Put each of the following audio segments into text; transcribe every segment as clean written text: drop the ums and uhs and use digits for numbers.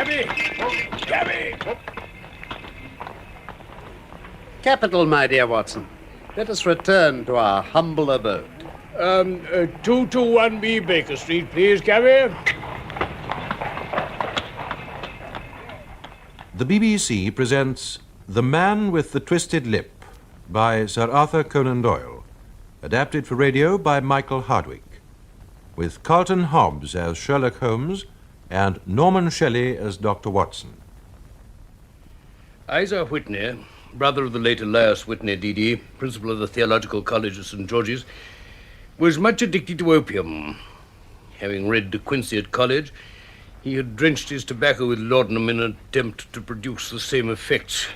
Cabby! Cabby! Capital, my dear Watson. Let us return to our humble abode. 221B Baker Street, please, cabby. The BBC presents The Man with the Twisted Lip by Sir Arthur Conan Doyle, adapted for radio by Michael Hardwick, with Carleton Hobbs as Sherlock Holmes and Norman Shelley as Dr. Watson. Isaac Whitney, brother of the late Elias Whitney, D.D., principal of the Theological College of St. George's, was much addicted to opium. Having read De Quincey at college, he had drenched his tobacco with laudanum in an attempt to produce the same effects.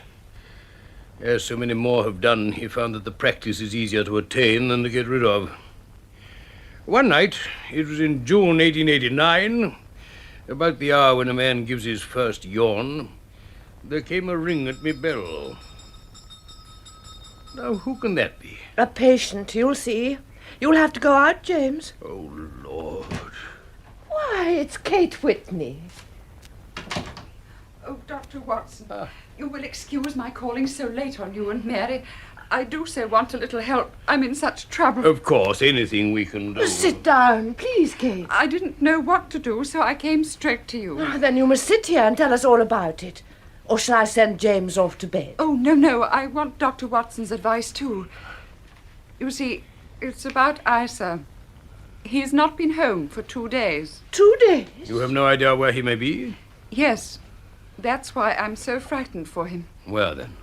As so many more have done, he found that the practice is easier to attain than to get rid of. One night, it was in June 1889, about the hour when a man gives his first yawn, there came a ring at me bell. Now, who can that be? A patient, you'll see. You'll have to go out, James. Oh, Lord. Why, it's Kate Whitney. Oh, Dr. Watson, you will excuse my calling so late on you and Mary. I do so want a little help. I'm in such trouble. Of course, anything we can do. Sit down, please, Kate. I didn't know what to do, so I came straight to you. Then you must sit here and tell us all about it. Or shall I send James off to bed? Oh, no, I want Dr. Watson's advice, too. You see, it's about Isa. He's not been home for 2 days. 2 days? You have no idea where he may be? Yes. That's why I'm so frightened for him. Well, then.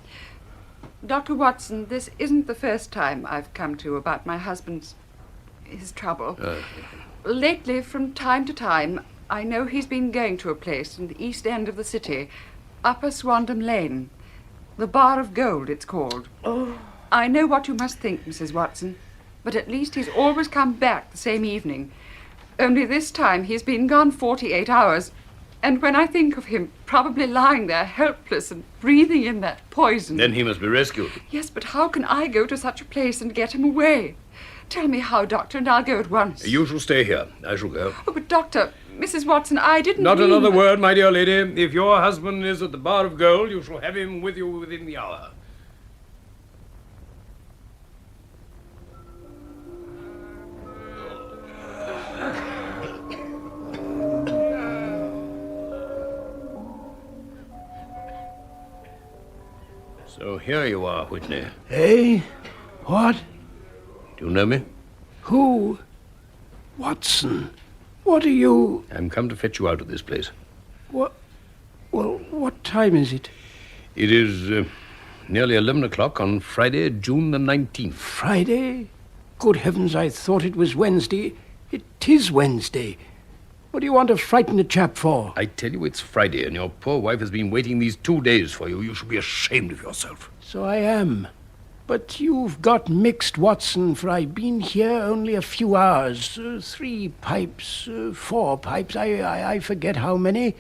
Dr. Watson, this isn't the first time I've come to you about my his trouble. Lately, from time to time, I know he's been going to a place in the east end of the city, Upper Swandam Lane. The Bar of Gold, it's called. Oh. I know what you must think, Mrs. Watson, but at least he's always come back the same evening. Only this time he's been gone 48 hours, and when I think of him probably lying there helpless and breathing in that poison... Then he must be rescued. Yes, but how can I go to such a place and get him away? Tell me how, Doctor, and I'll go at once. You shall stay here. I shall go. Oh, but Doctor, Mrs. Watson, I didn't Not mean... another word, my dear lady. If your husband is at the Bar of Gold, you shall have him with you within the hour. So here you are, Whitney. Hey? What? Do you know me? Who? Watson. What are you... I'm come to fetch you out of this place. What? Well, what time is it? It is nearly 11 o'clock on Friday, June the 19th. Friday? Good heavens, I thought it was Wednesday. It is Wednesday. What do you want to frighten a chap for? I tell you it's Friday, and your poor wife has been waiting these 2 days for you. You should be ashamed of yourself. So I am. But you've got mixed, Watson, for I've been here only a few hours. 3 pipes, 4 pipes, I forget how many.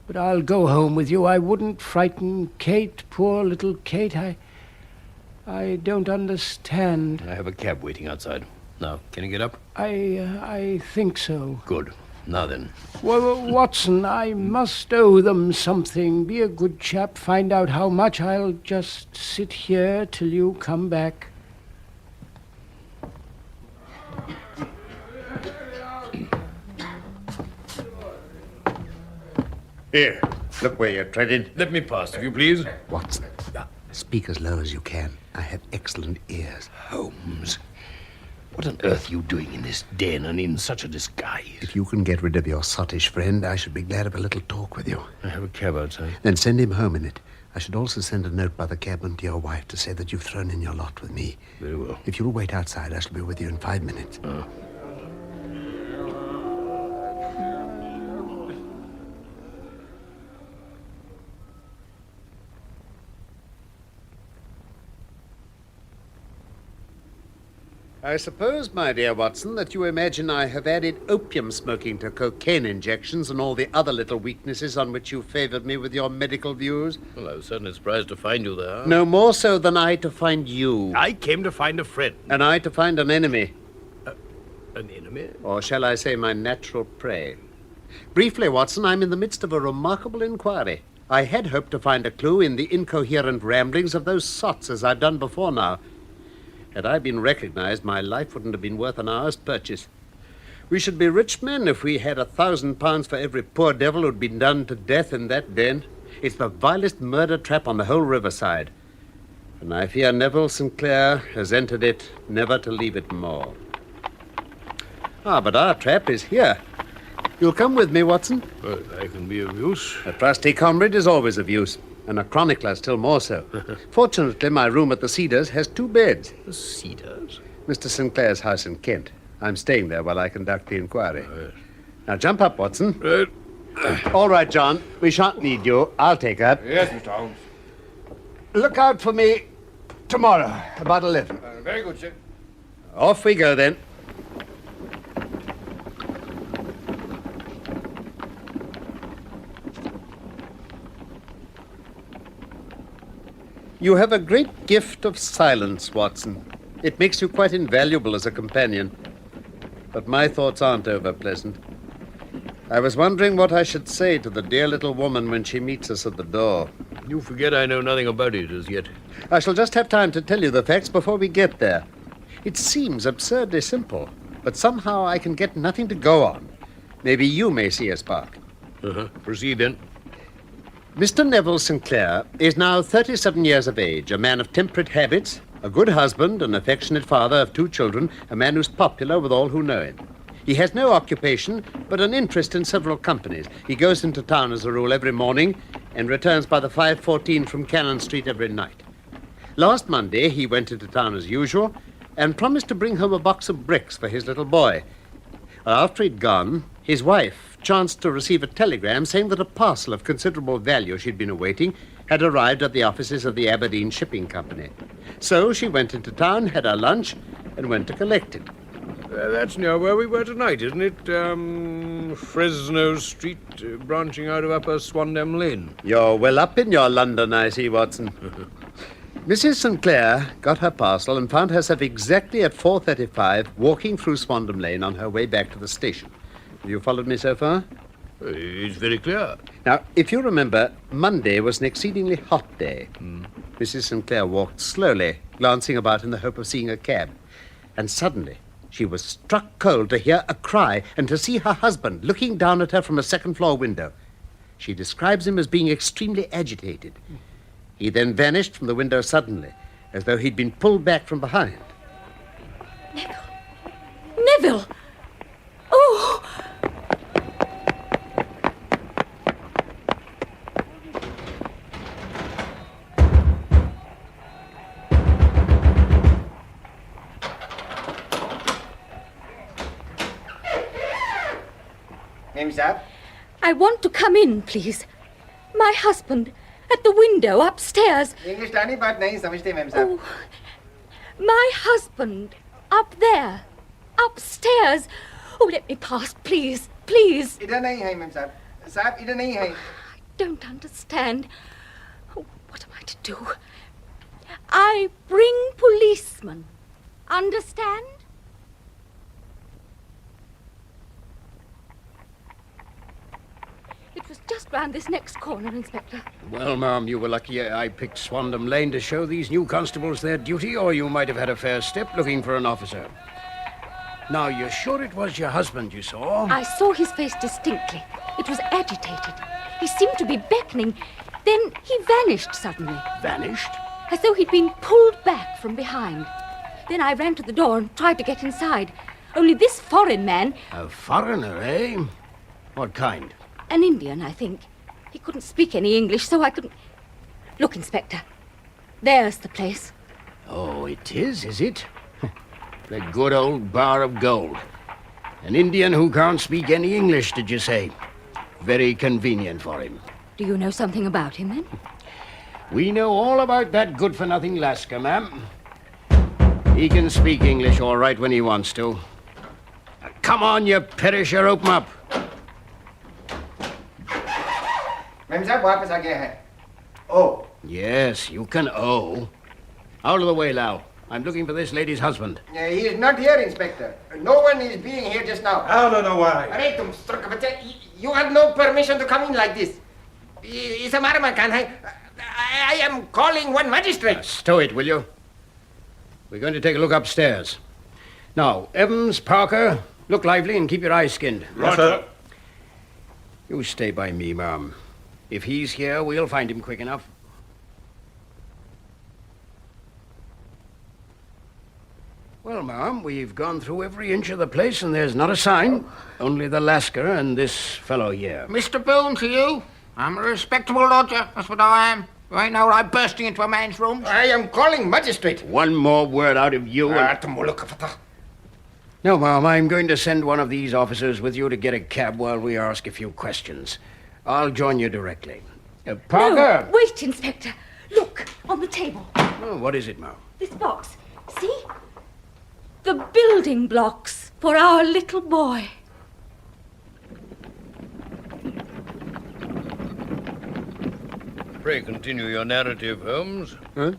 But I'll go home with you. I wouldn't frighten Kate, poor little Kate. I don't understand. I have a cab waiting outside. Now, can you get up? I think so. Good. Now then. Well, Watson, I must owe them something. Be a good chap. Find out how much. I'll just sit here till you come back. Here, look where you're treading. Let me pass, if you please. Watson, speak as low as you can. I have excellent ears. Holmes, what on earth are you doing in this den and in such a disguise? If you can get rid of your sottish friend, I should be glad of a little talk with you. I have a cab outside. Then send him home in it. I should also send a note by the cabman to your wife to say that you've thrown in your lot with me. Very well. If you'll wait outside, I shall be with you in 5 minutes. I suppose, my dear Watson, that you imagine I have added opium smoking to cocaine injections and all the other little weaknesses on which you favored me with your medical views. Well, I was certainly surprised to find you there. No more so than I to find you. I came to find a friend. And I to find an enemy. An enemy? Or shall I say my natural prey? Briefly, Watson, I'm in the midst of a remarkable inquiry. I had hoped to find a clue in the incoherent ramblings of those sots, as I've done before now. Had I been recognized, my life wouldn't have been worth an hour's purchase. We should be rich men if we had £1,000 for every poor devil who'd been done to death in that den. It's the vilest murder trap on the whole riverside. And I fear Neville St. Clair has entered it, never to leave it more. Ah, but our trap is here. You'll come with me, Watson? Well, I can be of use. A trusty comrade is always of use, and a chronicler still more so. Fortunately, my room at the Cedars has 2 beds. The Cedars? Mr. St. Clair's house in Kent. I'm staying there while I conduct the inquiry. Now, jump up, Watson. All right, John. We shan't need you. I'll take her. Yes, Mr. Holmes. Look out for me tomorrow, about 11. Very good, sir. Off we go, then. You have a great gift of silence, Watson. It makes you quite invaluable as a companion. But my thoughts aren't over pleasant. I was wondering what I should say to the dear little woman when she meets us at the door. You forget I know nothing about it as yet. I shall just have time to tell you the facts before we get there. It seems absurdly simple, but somehow I can get nothing to go on. Maybe you may see a spark. Proceed, then. Mr. Neville St. Clair is now 37 years of age, a man of temperate habits, a good husband, an affectionate father of 2 children, a man who's popular with all who know him. He has no occupation, but an interest in several companies. He goes into town, as a rule, every morning and returns by the 5:14 from Cannon Street every night. Last Monday, he went into town as usual and promised to bring home a box of bricks for his little boy. After he'd gone, his wife chanced to receive a telegram saying that a parcel of considerable value she'd been awaiting had arrived at the offices of the Aberdeen Shipping Company. So she went into town, had her lunch, and went to collect it. That's near where we were tonight, isn't it? Fresno Street, branching out of Upper Swandam Lane. You're well up in your London, I see, Watson. Mrs. St. Clair got her parcel and found herself exactly at 4:35 walking through Swandam Lane on her way back to the station. Have you followed me so far? It's very clear. Now, if you remember, Monday was an exceedingly hot day. Mrs. St. Clair walked slowly, glancing about in the hope of seeing a cab. And suddenly, she was struck cold to hear a cry and to see her husband looking down at her from a second-floor window. She describes him as being extremely agitated. He then vanished from the window suddenly, as though he'd been pulled back from behind. Neville! Oh! Name, sir? I want to come in, please. My husband, at the window upstairs. English नहीं बात नहीं समझते ma'am साहब. Oh, my husband, up there, upstairs. Oh, let me pass, please, please. इधर नहीं है ma'am साहब. साहब इधर नहीं है. I don't understand. Oh, what am I to do? I bring policemen. Understand? It was just round this next corner, Inspector. Well, ma'am, you were lucky I picked Swandam Lane to show these new constables their duty, or you might have had a fair step looking for an officer. Now, you're sure it was your husband you saw? I saw his face distinctly. It was agitated. He seemed to be beckoning. Then he vanished suddenly. Vanished? As though he'd been pulled back from behind. Then I ran to the door and tried to get inside. Only this foreign man... A foreigner, eh? What kind? An Indian, I think. He couldn't speak any English, so I couldn't... Look, Inspector. There's the place. Oh, it is it? The good old bar of gold. An Indian who can't speak any English, did you say? Very convenient for him. Do you know something about him, then? We know all about that good-for-nothing Lascar, ma'am. He can speak English all right when he wants to. Now, come on, you perisher, open up. Ma'am साहब वापस आ गया है. Oh. Yes, you can owe. Out of the way, Lau. I'm looking for this lady's husband. He is not here, Inspector. No one is being here just now. I don't know why. You had no permission to come in like this. Is a matter, I am calling one magistrate. Stow it, will you? We're going to take a look upstairs. Now, Evans, Parker, look lively and keep your eyes skinned. Yes, sir. You stay by me, ma'am. If he's here, we'll find him quick enough. Well, ma'am, we've gone through every inch of the place and there's not a sign. Only the Lascar and this fellow here. Mr. Boone to you. I'm a respectable lodger, that's what I am. You ain't no right bursting into a man's room. I am calling magistrate. One more word out of you and... No, ma'am, I'm going to send one of these officers with you to get a cab while we ask a few questions. I'll join you directly. Parker! No, wait, Inspector. Look, on the table. Oh, what is it, ma'am? This box. See? The building blocks for our little boy. Pray continue your narrative, Holmes. Huh?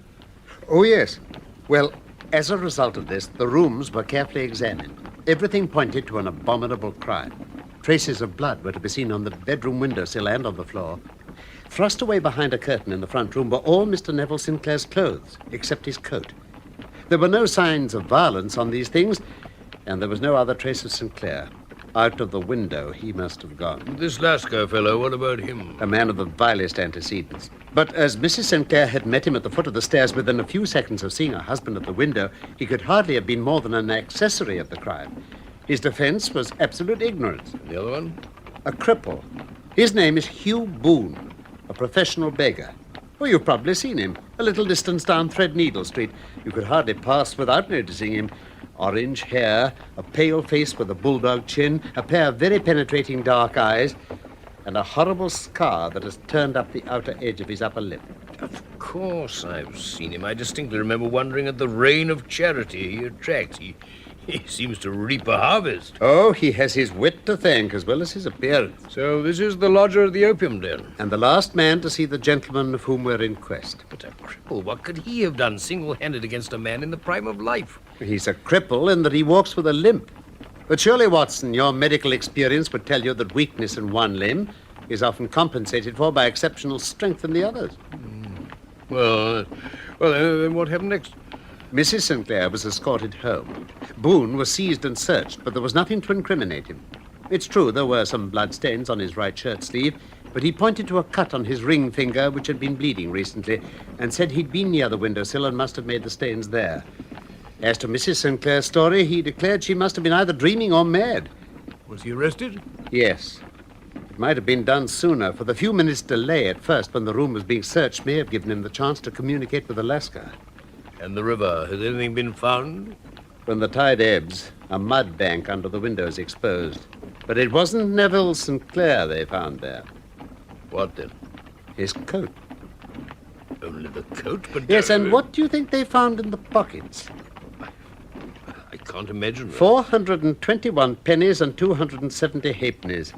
Oh, yes. Well, as a result of this, the rooms were carefully examined. Everything pointed to an abominable crime. Traces of blood were to be seen on the bedroom windowsill and on the floor. Thrust away behind a curtain in the front room were all Mr. Neville Sinclair's clothes, except his coat. There were no signs of violence on these things, and there was no other trace of Sinclair. Out of the window he must have gone. This Lascar fellow, what about him? A man of the vilest antecedents. But as Mrs. Sinclair had met him at the foot of the stairs within a few seconds of seeing her husband at the window, he could hardly have been more than an accessory of the crime. His defense was absolute ignorance. And the other one? A cripple. His name is Hugh Boone, a professional beggar. Oh, you've probably seen him. A little distance down Threadneedle Street. You could hardly pass without noticing him. Orange hair, a pale face with a bulldog chin, a pair of very penetrating dark eyes, and a horrible scar that has turned up the outer edge of his upper lip. Of course I've seen him. I distinctly remember wondering at the reign of charity he attracts. He seems to reap a harvest. Oh, he has his wit to thank as well as his appearance. So this is the lodger of the opium den. And the last man to see the gentleman of whom we're in quest. But a cripple, what could he have done single-handed against a man in the prime of life? He's a cripple in that he walks with a limp. But surely, Watson, your medical experience would tell you that weakness in one limb is often compensated for by exceptional strength in the others. Well, then what happened next? Mrs. Sinclair was escorted home. Boone was seized and searched, but there was nothing to incriminate him. It's true there were some bloodstains on his right shirt sleeve, but he pointed to a cut on his ring finger which had been bleeding recently and said he'd been near the windowsill and must have made the stains there. As to Mrs. Sinclair's story, he declared she must have been either dreaming or mad. Was he arrested? Yes. It might have been done sooner, for the few minutes' delay at first when the room was being searched may have given him the chance to communicate with the Lascar. And the river, has anything been found? When the tide ebbs, a mud bank under the window is exposed. But it wasn't Neville Sinclair they found there. What then? His coat. Only the coat, but... Yes, and what do you think they found in the pockets? I can't imagine. 421 pennies and 270 halfpennies.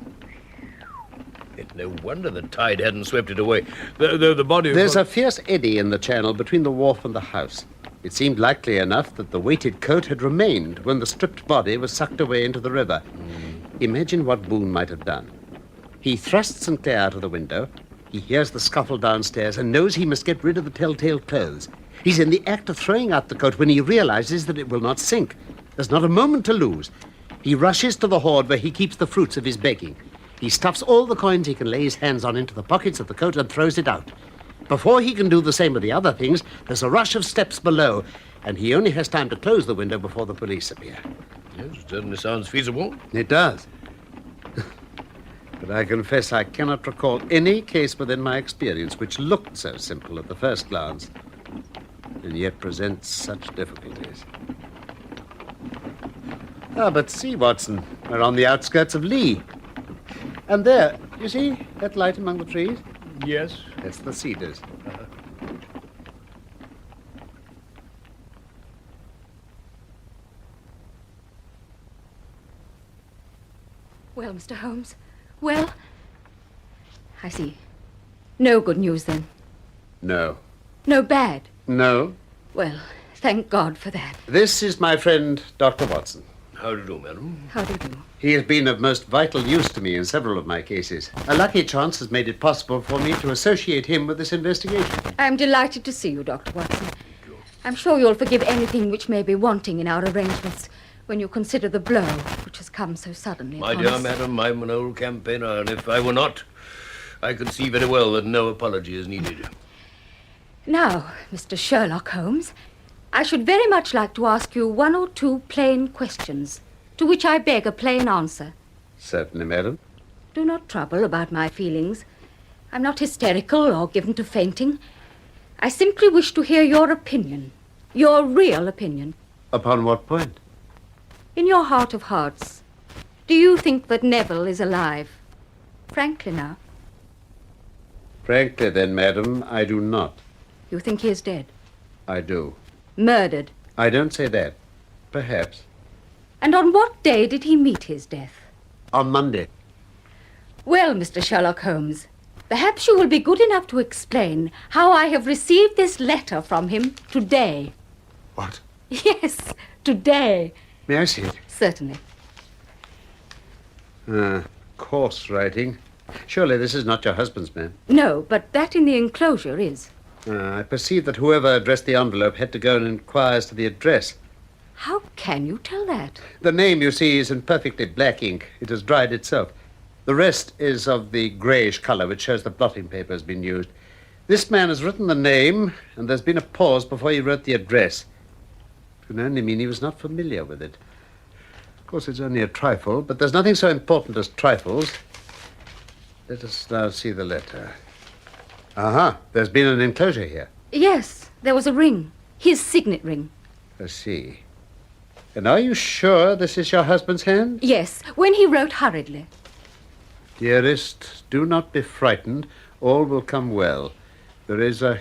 It's no wonder the tide hadn't swept it away. The body... There's a fierce eddy in the channel between the wharf and the house. It seemed likely enough that the weighted coat had remained when the stripped body was sucked away into the river. Imagine what Boone might have done. He thrusts Sinclair out of the window. He hears the scuffle downstairs and knows he must get rid of the telltale clothes. He's in the act of throwing out the coat when he realizes that it will not sink. There's not a moment to lose. He rushes to the hoard where he keeps the fruits of his begging. He stuffs all the coins he can lay his hands on into the pockets of the coat and throws it out. Before he can do the same with the other things, there's a rush of steps below, and he only has time to close the window before the police appear. Yes, it certainly sounds feasible. It does. But I confess I cannot recall any case within my experience which looked so simple at the first glance, and yet presents such difficulties. Ah, but see, Watson, we're on the outskirts of Lee. And there, you see that light among the trees? Yes. That's the cedars. Well, Mr. Holmes, well, I see. No good news, then? No. No bad? No. Well, Thank God for that. This is my friend, Dr. Watson. How do you do, madam? How do you do? He has been of most vital use to me in several of my cases. A lucky chance has made it possible for me to associate him with this investigation. I'm delighted to see you, Dr. Watson. I'm sure you'll forgive anything which may be wanting in our arrangements when you consider the blow which has come so suddenly. My dear madam, I'm an old campaigner, and if I were not, I could see very well that no apology is needed. Now, Mr. Sherlock Holmes, I should very much like to ask you one or two plain questions, to which I beg a plain answer. Certainly, madam. Do not trouble about my feelings. I'm not hysterical or given to fainting. I simply wish to hear your opinion, your real opinion. Upon what point? In your heart of hearts, do you think that Neville is alive? Frankly now. Frankly, then, madam, I do not. You think he is dead? I do. Murdered? I don't say that. Perhaps. And on what day did he meet his death? On Monday. Well, Mr. Sherlock Holmes, perhaps you will be good enough to explain how I have received this letter from him today. What? Yes, today. May I see it? Certainly. Coarse writing. Surely this is not your husband's man. No, but that in the enclosure is. I perceive that whoever addressed the envelope had to go and inquire as to the address. How can you tell that? The name, you see, is in perfectly black ink. It has dried itself. The rest is of the greyish colour, which shows the blotting paper has been used. This man has written the name, and there's been a pause before he wrote the address. It can only mean he was not familiar with it. Of course, it's only a trifle, but there's nothing so important as trifles. Let us now see the letter. Aha, there's been an enclosure here. Yes, there was a ring. His signet ring. I see. And are you sure this is your husband's hand? Yes, when he wrote hurriedly. Dearest, do not be frightened. All will come well. There is a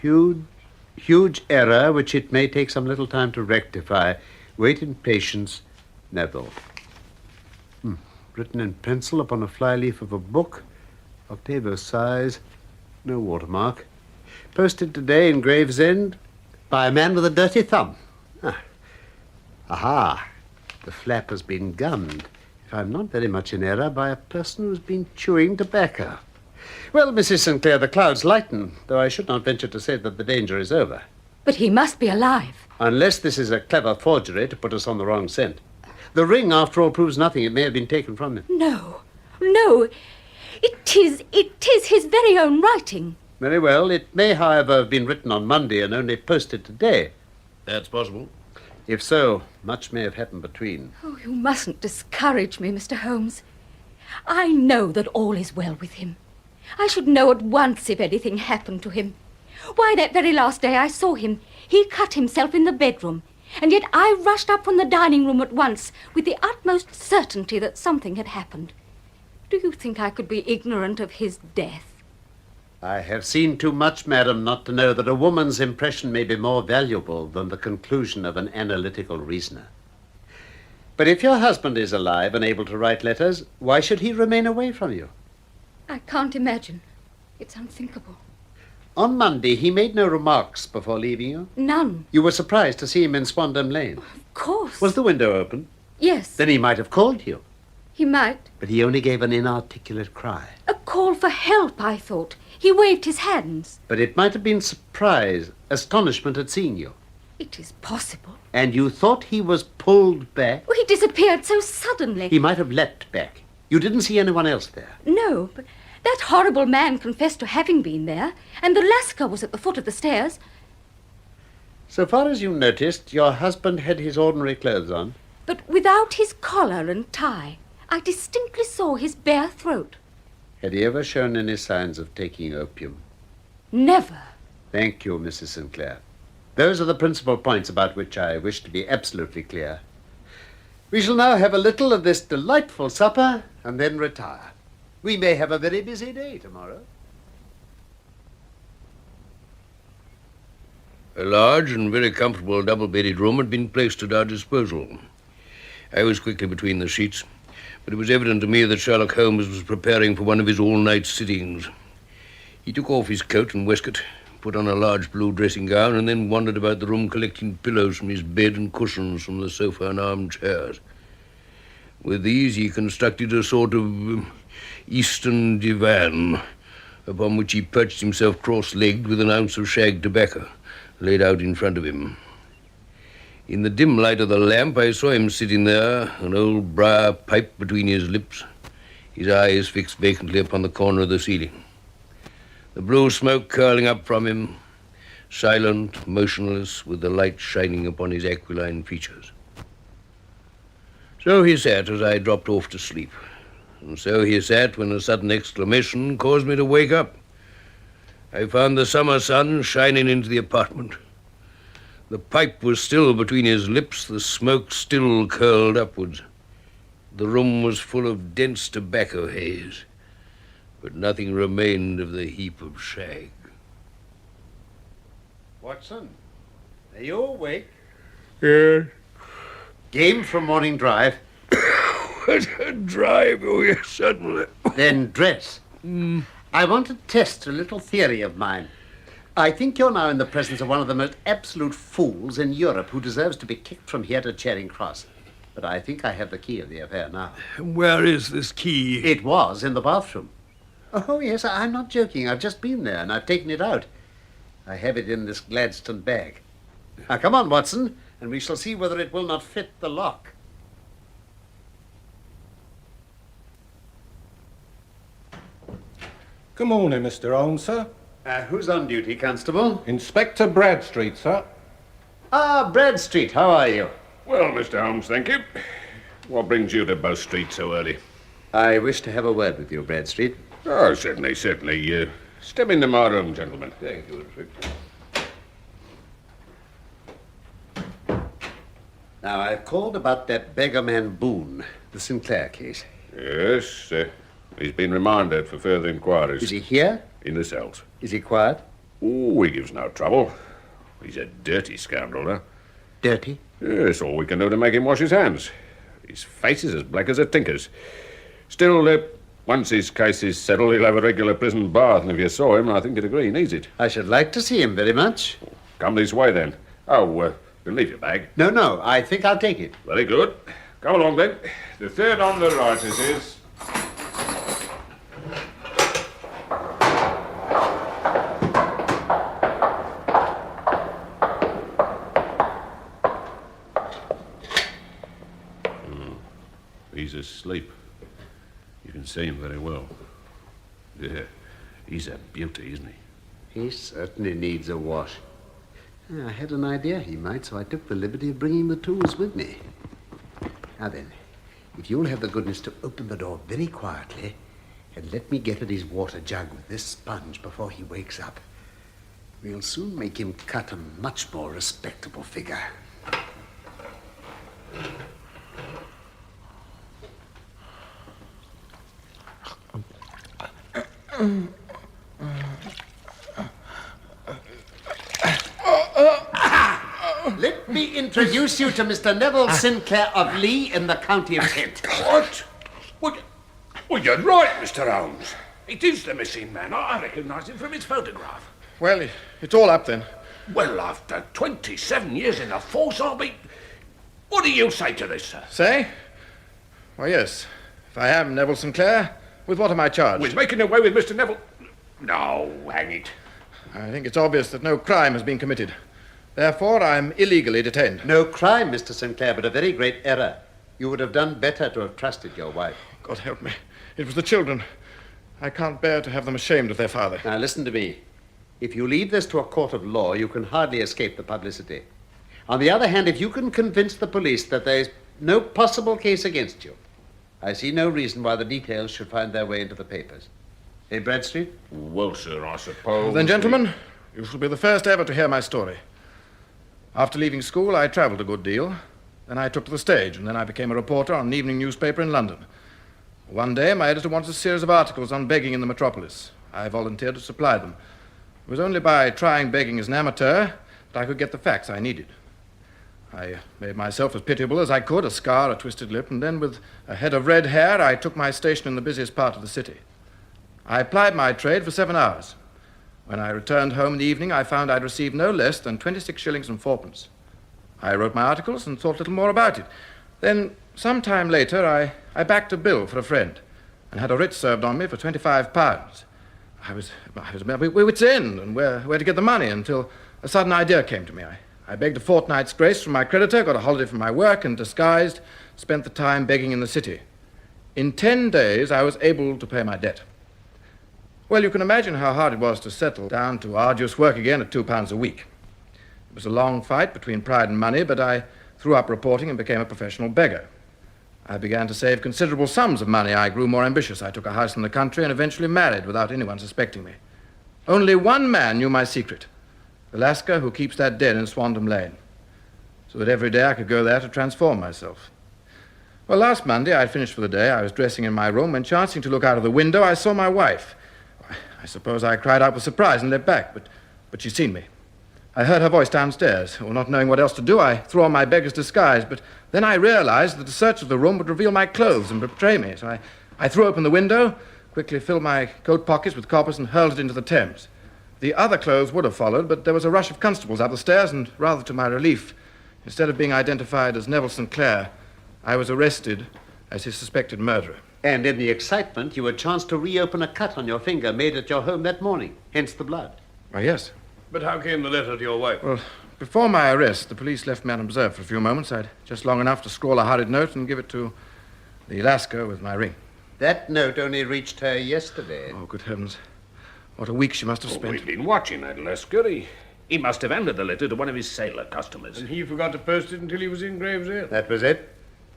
huge error which it may take some little time to rectify. Wait in patience, Neville. Written in pencil upon a flyleaf of a book. Octavo size. No watermark. Posted today in Gravesend by a man with a dirty thumb. Aha. The flap has been gummed, if I'm not very much in error, by a person who's been chewing tobacco. Well, Mrs. Sinclair, the clouds lighten, though I should not venture to say that the danger is over. But he must be alive. Unless this is a clever forgery to put us on the wrong scent. The ring, after all, proves nothing. It may have been taken from him. No. It is his very own writing. Very well. It may, however, have been written on Monday and only posted today. That's possible. If so, much may have happened between. Oh, you mustn't discourage me, Mr. Holmes. I know that all is well with him. I should know at once if anything happened to him. Why, that very last day I saw him, he cut himself in the bedroom, and yet I rushed up from the dining room at once with the utmost certainty that something had happened. Do you think I could be ignorant of his death? I have seen too much, madam, not to know that a woman's impression may be more valuable than the conclusion of an analytical reasoner. But if your husband is alive and able to write letters, why should he remain away from you? I can't imagine. It's unthinkable. On Monday, he made no remarks before leaving you? None. You were surprised to see him in Swandam Lane? Of course. Was the window open? Yes. Then he might have called you. He might. But he only gave an inarticulate cry. A call for help, I thought. He waved his hands. But it might have been surprise, astonishment at seeing you. It is possible. And you thought he was pulled back? Oh, he disappeared so suddenly. He might have leapt back. You didn't see anyone else there? No, but that horrible man confessed to having been there, and the Lascar was at the foot of the stairs. So far as you noticed, your husband had his ordinary clothes on. But without his collar and tie. I distinctly saw his bare throat. Had he ever shown any signs of taking opium? Never. Thank you, Mrs. Sinclair. Those are the principal points about which I wish to be absolutely clear. We shall now have a little of this delightful supper and then retire. We may have a very busy day tomorrow. A large and very comfortable double-bedded room had been placed at our disposal. I was quickly between the sheets, but it was evident to me that Sherlock Holmes was preparing for one of his all-night sittings. He took off his coat and waistcoat, put on a large blue dressing gown, and then wandered about the room collecting pillows from his bed and cushions from the sofa and armchairs. With these he constructed a sort of eastern divan, upon which he perched himself cross-legged with an ounce of shag tobacco laid out in front of him. In the dim light of the lamp, I saw him sitting there, an old briar pipe between his lips, his eyes fixed vacantly upon the corner of the ceiling. The blue smoke curling up from him, silent, motionless, with the light shining upon his aquiline features. So he sat as I dropped off to sleep. And so he sat when a sudden exclamation caused me to wake up. I found the summer sun shining into the apartment. The pipe was still between his lips, the smoke still curled upwards. The room was full of dense tobacco haze, but nothing remained of the heap of shag. Watson, are you awake? Yes. Game for morning drive? What a drive, oh yes, certainly. Then dress. I want to test a little theory of mine. I think you're now in the presence of one of the most absolute fools in Europe who deserves to be kicked from here to Charing Cross. But I think I have the key of the affair now. Where is this key? It was in the bathroom. Oh, yes, I'm not joking. I've just been there and I've taken it out. I have it in this Gladstone bag. Now, come on, Watson, and we shall see whether it will not fit the lock. Good morning, Mr. Holmes, sir. Who's on duty, Constable? Inspector Bradstreet, sir. Ah, Bradstreet, how are you? Well, Mr. Holmes, thank you. What brings you to Bow Street so early? I wish to have a word with you, Bradstreet. Oh, certainly. Step into my room, gentlemen. Thank you, Inspector. Now, I've called about that beggar man Boone, the Sinclair case. Yes, he's been remanded for further inquiries. Is he here? In the cells. Is he quiet? Oh, he gives no trouble. He's a dirty scoundrel, huh? Dirty? Yes, all we can do to make him wash his hands. His face is as black as a tinker's. Still, once his case is settled, he'll have a regular prison bath, and if you saw him, I think you'd agree he needs it. I should like to see him very much. Come this way, then. Oh, you'll leave your bag. No, I think I'll take it. Very good. Come along, then. The third on the right, this is. He's asleep. You can see him very well. Yeah, he's a beauty, isn't he? He certainly needs a wash. I had an idea he might, so I took the liberty of bringing the tools with me. Now then, if you'll have the goodness to open the door very quietly and let me get at his water jug with this sponge before he wakes up, we'll soon make him cut a much more respectable figure. Let me introduce you to Mr. Neville Sinclair of Lee in the county of Kent. What? Well, you're right, Mr. Holmes. It is the missing man. I recognise him from his photograph. Well, it's all up then. Well, after 27 years in the force, I'll be... What do you say to this, sir? Say? Well, yes. If I am Neville Sinclair, with what am I charged? With making away with Mr. Neville... No, hang it. I think it's obvious that no crime has been committed. Therefore, I'm illegally detained. No crime, Mr. Sinclair, but a very great error. You would have done better to have trusted your wife. God help me. It was the children. I can't bear to have them ashamed of their father. Now, listen to me. If you leave this to a court of law, you can hardly escape the publicity. On the other hand, if you can convince the police that there is no possible case against you, I see no reason why the details should find their way into the papers. Hey, Bradstreet? Well, sir, I suppose... Then, gentlemen, you shall be the first ever to hear my story. After leaving school, I travelled a good deal. Then I took to the stage, and then I became a reporter on an evening newspaper in London. One day, my editor wanted a series of articles on begging in the metropolis. I volunteered to supply them. It was only by trying begging as an amateur that I could get the facts I needed. I made myself as pitiable as I could, a scar, a twisted lip, and then with a head of red hair, I took my station in the busiest part of the city. I plied my trade for 7 hours. When I returned home in the evening, I found I'd received no less than 26 shillings and fourpence. I wrote my articles and thought little more about it. Then, some time later, I backed a bill for a friend and had a writ served on me for £25. I was at my wit's end and where to get the money until a sudden idea came to me. I begged a fortnight's grace from my creditor, got a holiday from my work, and disguised, spent the time begging in the city. In 10 days, I was able to pay my debt. Well, you can imagine how hard it was to settle down to arduous work again at £2 a week. It was a long fight between pride and money, but I threw up reporting and became a professional beggar. I began to save considerable sums of money. I grew more ambitious. I took a house in the country and eventually married without anyone suspecting me. Only one man knew my secret, the lascar who keeps that den in Swandam Lane, so that every day I could go there to transform myself. Well, last Monday I'd finished for the day. I was dressing in my room when, chancing to look out of the window, I saw my wife. I suppose I cried out with surprise and leapt back, but she'd seen me. I heard her voice downstairs. Well, not knowing what else to do, I threw on my beggar's disguise, but then I realized that a search of the room would reveal my clothes and betray me. So I threw open the window, quickly filled my coat pockets with coppers and hurled it into the Thames. The other clothes would have followed, but there was a rush of constables up the stairs, and rather to my relief, instead of being identified as Neville St. Clair, I was arrested as his suspected murderer. And in the excitement, you had chanced to reopen a cut on your finger made at your home that morning, hence the blood. Why, yes. But how came the letter to your wife? Well, before my arrest, the police left me unobserved for a few moments. I'd just long enough to scrawl a hurried note and give it to the lascar with my ring. That note only reached her yesterday. Oh, good heavens. What a week she must have spent. We've been watching that lascar. He must have handed the letter to one of his sailor customers. And he forgot to post it until he was in Gravesend. That was it.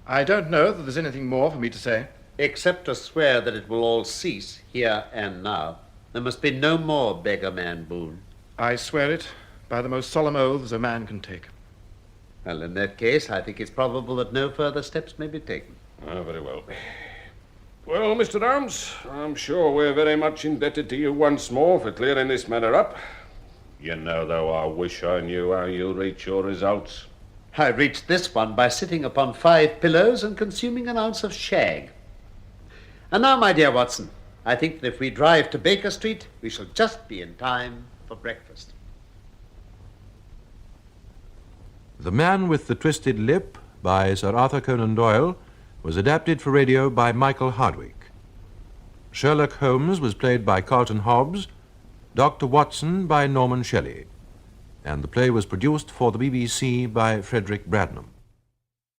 I don't know that there's anything more for me to say. Except to swear that it will all cease here and now. There must be no more beggar man Boone. I swear it by the most solemn oaths a man can take. Well, in that case, I think it's probable that no further steps may be taken. Ah, very well. Well, Mr. Holmes, I'm sure we're very much indebted to you once more for clearing this matter up. You know, though, I wish I knew how you reach your results. I reached this one by sitting upon 5 pillows and consuming an ounce of shag. And now, my dear Watson, I think that if we drive to Baker Street, we shall just be in time for breakfast. The Man with the Twisted Lip by Sir Arthur Conan Doyle was adapted for radio by Michael Hardwick. Sherlock Holmes was played by Carleton Hobbs, Dr. Watson by Norman Shelley, and the play was produced for the BBC by Frederick Bradnam.